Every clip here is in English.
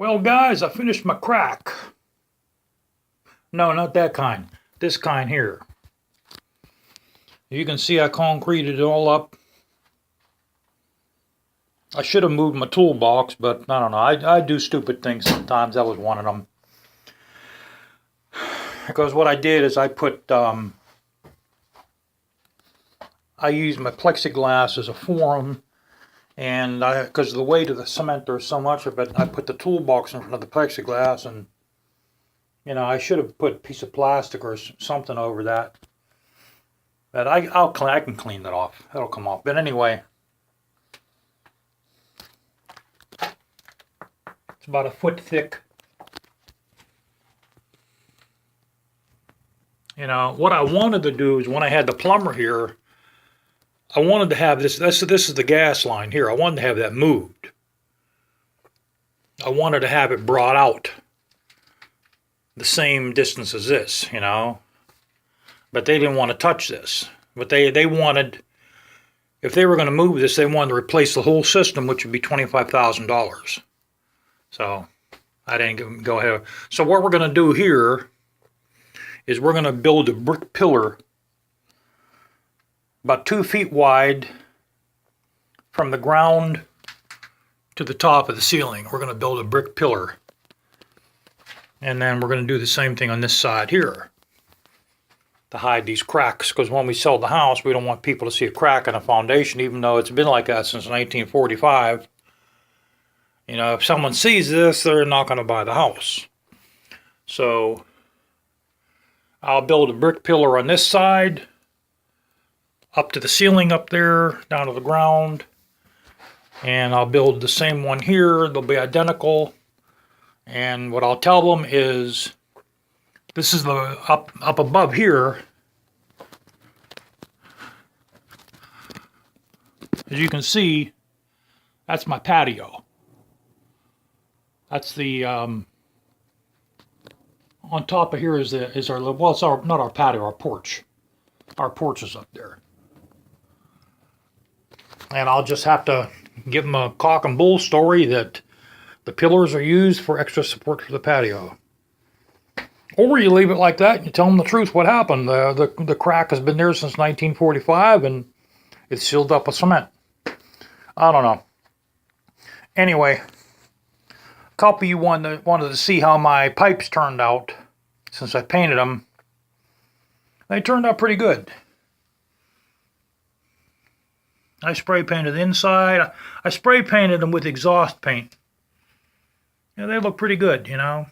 Well, guys, I finished my crack. No, not that kind. This kind here. You can see I concreted it all up. I should have moved my toolbox, but I don't know. I do stupid things sometimes. That was one of them. Because what I did is I put, I used my plexiglass as a form, and because of the weight of the cement, there's so much of it, I put the toolbox in front of the plexiglass, and I should have put a piece of plastic or something over that. But I can clean that off. That'll come off. But anyway, it's about a foot thick. What I wanted to do is when I had the plumber here, I wanted to have this is the gas line here. I wanted to have that moved. I wanted to have it brought out the same distance as this, But they didn't want to touch this. But they wanted, if they were going to move this, they wanted to replace the whole system, which would be $25,000. So I didn't go ahead. So what we're going to do here is we're going to build a brick pillar about 2 feet wide from the ground to the top of the ceiling. We're going to build a brick pillar. And then we're going to do the same thing on this side here to hide these cracks, because when we sell the house, we don't want people to see a crack in the foundation, even though it's been like that since 1945. If someone sees this, they're not going to buy the house. So I'll build a brick pillar on this side, up to the ceiling up there, down to the ground. And I'll build the same one here. They'll be identical. And what I'll tell them is, this is the up above here. As you can see, that's my patio. That's the on top of here is our, well, it's not our patio, our porch. Our porch is up there. And I'll just have to give them a cock and bull story that the pillars are used for extra support for the patio. Or you leave it like that and you tell them the truth, what happened. The crack has been there since 1945 and it's sealed up with cement. I don't know. Anyway, a couple of you wanted to see how my pipes turned out since I painted them. They turned out pretty good. I spray painted the inside. I spray painted them with exhaust paint. They look pretty good, Yeah,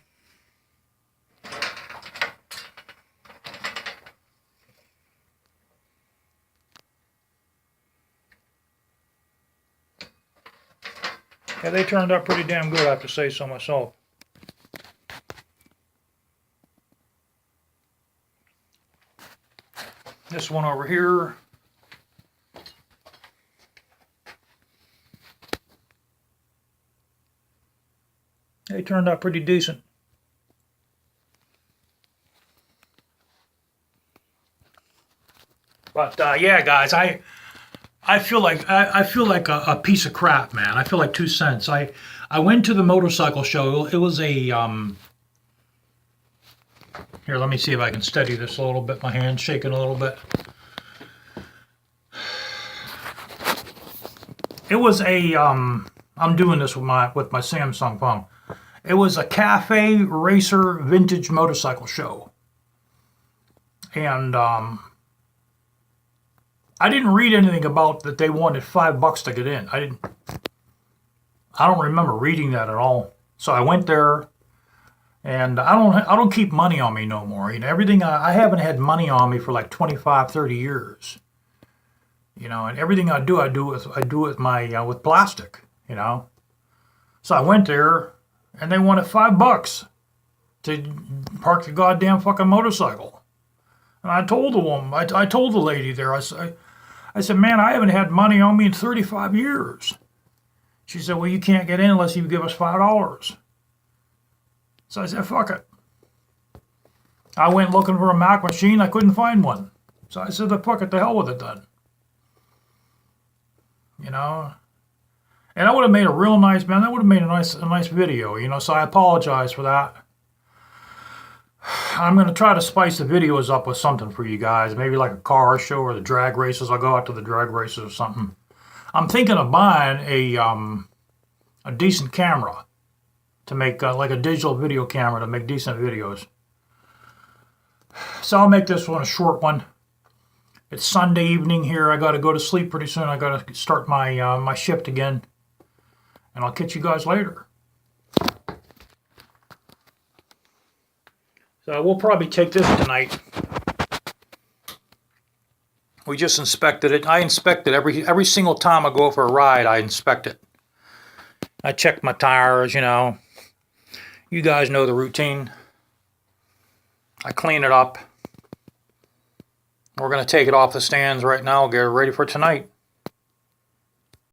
they turned out pretty damn good, I have to say so myself. This one over here. They turned out pretty decent. But yeah, guys, I feel like a piece of crap, man. I feel like 2 cents. I went to the motorcycle show. It was a here. Let me see if I can steady this a little bit. My hand's shaking a little bit. It was a I'm doing this with my Samsung phone. It was a cafe racer vintage motorcycle show. And I didn't read anything about that they wanted $5 to get in. I don't remember reading that at all. So I went there, and I don't keep money on me no more. Everything I haven't had money on me for like 25, 30 years. And everything I do with my with plastic. So I went there, and they wanted $5 to park the goddamn fucking motorcycle. And I told the woman, I told the lady there, I said, man, I haven't had money on me in 35 years. She said, well, you can't get in unless you give us $5. So I said, fuck it. I went looking for a Mac machine. I couldn't find one. So I said, fuck it, the hell with it then. And that would have made a real nice, man, that would have made a nice video, you know, so I apologize for that. I'm going to try to spice the videos up with something for you guys, maybe like a car show or the drag races. I'll go out to the drag races or something. I'm thinking of buying a decent camera to make, like a digital video camera to make decent videos. So I'll make this one a short one. It's Sunday evening here. I got to go to sleep pretty soon. I got to start my my shift again. And I'll catch you guys later. So we'll probably take this tonight. We just inspected it. I inspect it every single time I go for a ride. I inspect it. I check my tires, you know. You guys know the routine. I clean it up. We're going to take it off the stands right now, get it ready for tonight.